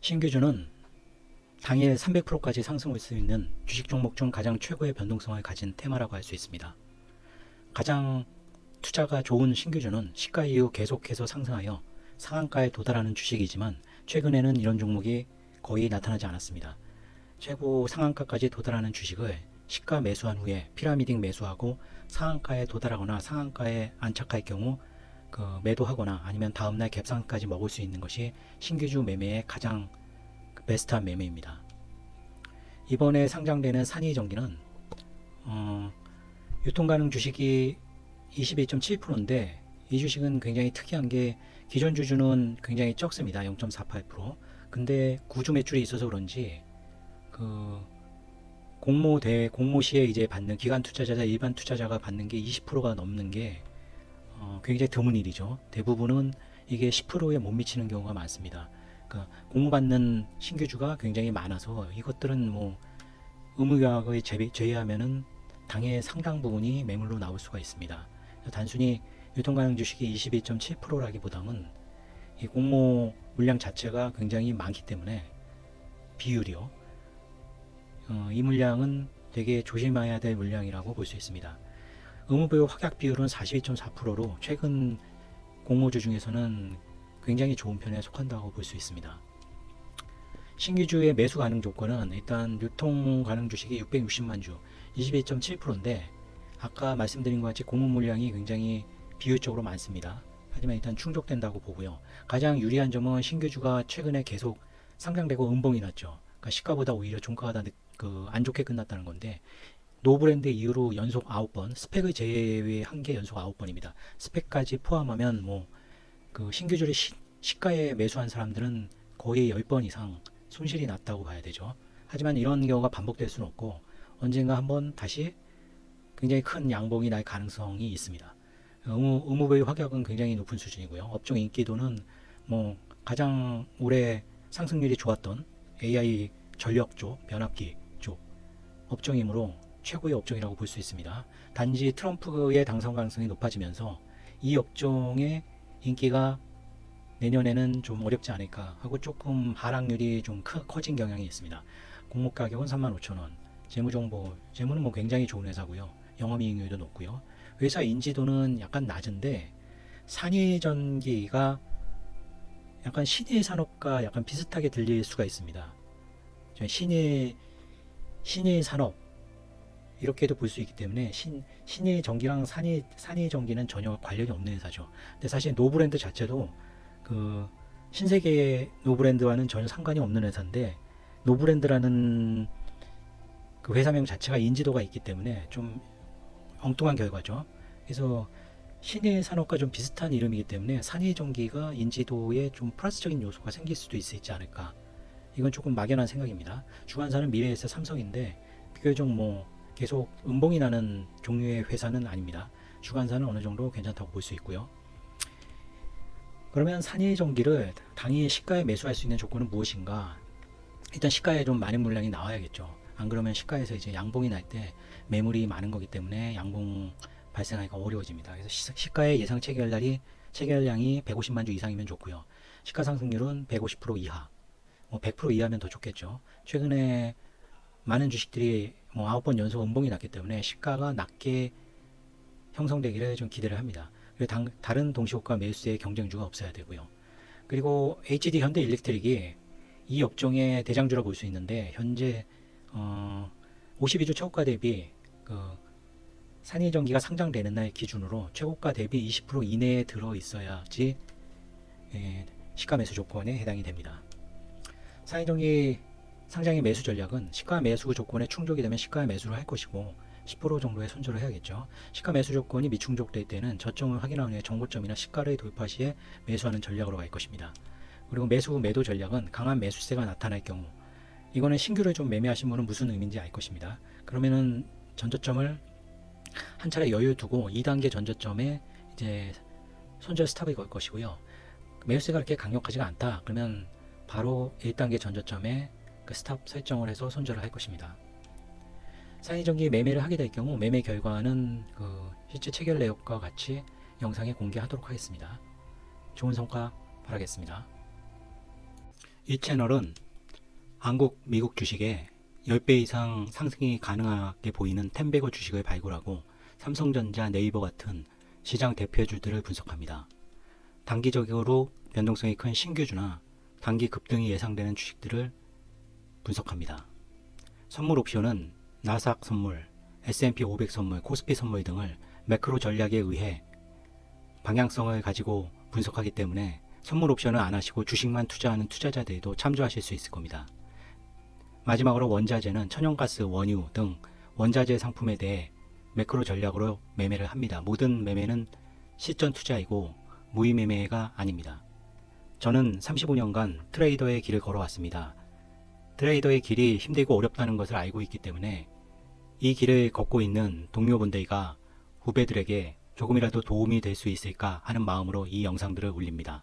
신규주는 당일 300%까지 상승할 수 있는 주식 종목 중 가장 최고의 변동성을 가진 테마라고 할 수 있습니다. 가장 투자가 좋은 신규주는 시가 이후 계속해서 상승하여 상한가에 도달하는 주식이지만 최근에는 이런 종목이 거의 나타나지 않았습니다. 최고 상한가까지 도달하는 주식을 시가 매수한 후에 피라미딩 매수하고 상한가에 도달하거나 상한가에 안착할 경우 매도하거나 아니면 다음날 갭상까지 먹을 수 있는 것이 신규주 매매의 가장 베스트한 매매입니다. 이번에 상장되는 산이전기는 유통 가능 주식이 22.7%인데 이 주식은 굉장히 특이한 게 기존 주주는 굉장히 적습니다. 0.48%. 근데 구주 매출이 있어서 그런지 공모 시에 이제 받는 기관 투자자자 일반 투자자가 받는 게 20%가 넘는 게 굉장히 드문 일이죠. 대부분은 이게 10%에 못 미치는 경우가 많습니다. 공모받는 신규주가 굉장히 많아서 이것들은 뭐 의무계약을 제외하면은 당의 상당 부분이 매물로 나올 수가 있습니다. 단순히 유통가능 주식이 22.7%라기보다는 이 공모 물량 자체가 굉장히 많기 때문에 비율이요. 이 물량은 되게 조심해야 될 물량이라고 볼 수 있습니다. 의무보유 확약 비율은 42.4%로 최근 공모주 중에서는 굉장히 좋은 편에 속한다고 볼 수 있습니다. 신규주의 매수 가능 조건은 일단 유통 가능 주식이 660만 주, 22.7%인데 아까 말씀드린 것 같이 공모 물량이 굉장히 비율적으로 많습니다. 하지만 일단 충족된다고 보고요. 가장 유리한 점은 신규주가 최근에 계속 상장되고 음봉이 났죠. 그러니까 시가보다 오히려 종가가 안 좋게 끝났다는 건데 노브랜드 이후로 연속 9번, 스펙을 제외한 게 연속 9번입니다. 스펙까지 포함하면 신규주를 시가에 매수한 사람들은 거의 10번 이상 손실이 났다고 봐야 되죠. 하지만 이런 경우가 반복될 수는 없고 언젠가 한번 다시 굉장히 큰 양봉이 날 가능성이 있습니다. 의무보유 확약은 굉장히 높은 수준이고요. 업종 인기도는 가장 올해 상승률이 좋았던 AI 전력 쪽, 변압기 쪽 업종이므로 최고의 업종이라고 볼 수 있습니다. 단지 트럼프의 당선 가능성이 높아지면서 이 업종의 인기가 내년에는 좀 어렵지 않을까 하고 조금 하락률이 좀 커진 경향이 있습니다. 공모 가격은 35,000원, 재무는 굉장히 좋은 회사고요. 영업이익률도 높고요. 회사 인지도는 약간 낮은데 산이전기가 약간 신일 산업과 약간 비슷하게 들릴 수가 있습니다. 신일 산업 이렇게도 볼 수 있기 때문에 신일 전기랑 산일 전기는 전혀 관련이 없는 회사죠. 근데 사실 노브랜드 자체도 신세계의 노브랜드와는 전혀 상관이 없는 회사인데 노브랜드라는 그 회사명 자체가 인지도가 있기 때문에 좀 엉뚱한 결과죠. 그래서 신일 산업과 좀 비슷한 이름이기 때문에 산일전기가 인지도에 좀 플러스적인 요소가 생길 수도 있지 않을까. 이건 조금 막연한 생각입니다. 주관사는 미래에셋 삼성인데 비교적 계속 음봉이 나는 종류의 회사는 아닙니다. 주관사는 어느 정도 괜찮다고 볼 수 있고요. 그러면 산일전기를 당일 시가에 매수할 수 있는 조건은 무엇인가? 일단 시가에 좀 많은 물량이 나와야겠죠. 안 그러면 시가에서 이제 양봉이 날 때 매물이 많은 거기 때문에 양봉 발생하기가 어려워집니다. 그래서 시가의 예상 체결량이 150만 주 이상이면 좋고요. 시가 상승률은 150% 이하, 100% 이하면 더 좋겠죠. 최근에 많은 주식들이 9번 연속 음봉이 났기 때문에 시가가 낮게 형성되기를 좀 기대를 합니다. 그리고 다른 동시호가 매수의 경쟁주가 없어야 되고요. 그리고 HD 현대일렉트릭이 이 업종의 대장주라 볼 수 있는데 현재 52주 최고가 대비 산이전기가 상장되는 날 기준으로 최고가 대비 20% 이내에 들어 있어야지 시가 매수 조건에 해당이 됩니다. 산이전기 상장의 매수 전략은 시가 매수 조건에 충족이 되면 시가 매수를 할 것이고 10% 정도의 손절을 해야겠죠. 시가 매수 조건이 미충족될 때는 저점을 확인한 후에 정고점이나 시가를 돌파 시에 매수하는 전략으로 갈 것입니다. 그리고 매도 전략은 강한 매수세가 나타날 경우 이거는 신규를 좀 매매하신 분은 무슨 의미인지 알 것입니다. 그러면은 전저점을 한 차례 여유 두고 2단계 전저점에 이제 손절 스탑을 걸 것이고요. 매수세가 그렇게 강력하지가 않다. 그러면 바로 1단계 전저점에 스탑 설정을 해서 손절을 할 것입니다. 산이전기 매매를 하게 될 경우 매매 결과는 실제 체결 내역과 같이 영상에 공개하도록 하겠습니다. 좋은 성과 바라겠습니다. 이 채널은 한국, 미국 주식의 10배 이상 상승이 가능하게 보이는 텐베거 주식을 발굴하고 삼성전자, 네이버 같은 시장 대표주들을 분석합니다. 단기적으로 변동성이 큰 신규주나 단기 급등이 예상되는 주식들을 분석합니다. 선물 옵션은 나스닥 선물, S&P 500 선물, 코스피 선물 등을 매크로 전략에 의해 방향성을 가지고 분석하기 때문에 선물 옵션은 안 하시고 주식만 투자하는 투자자들도 참조하실 수 있을 겁니다. 마지막으로 원자재는 천연가스, 원유 등 원자재 상품에 대해 매크로 전략으로 매매를 합니다. 모든 매매는 시전 투자이고 무의 매매가 아닙니다. 저는 35년간 트레이더의 길을 걸어왔습니다. 트레이더의 길이 힘들고 어렵다는 것을 알고 있기 때문에 이 길을 걷고 있는 동료분들과 후배들에게 조금이라도 도움이 될 수 있을까 하는 마음으로 이 영상들을 올립니다.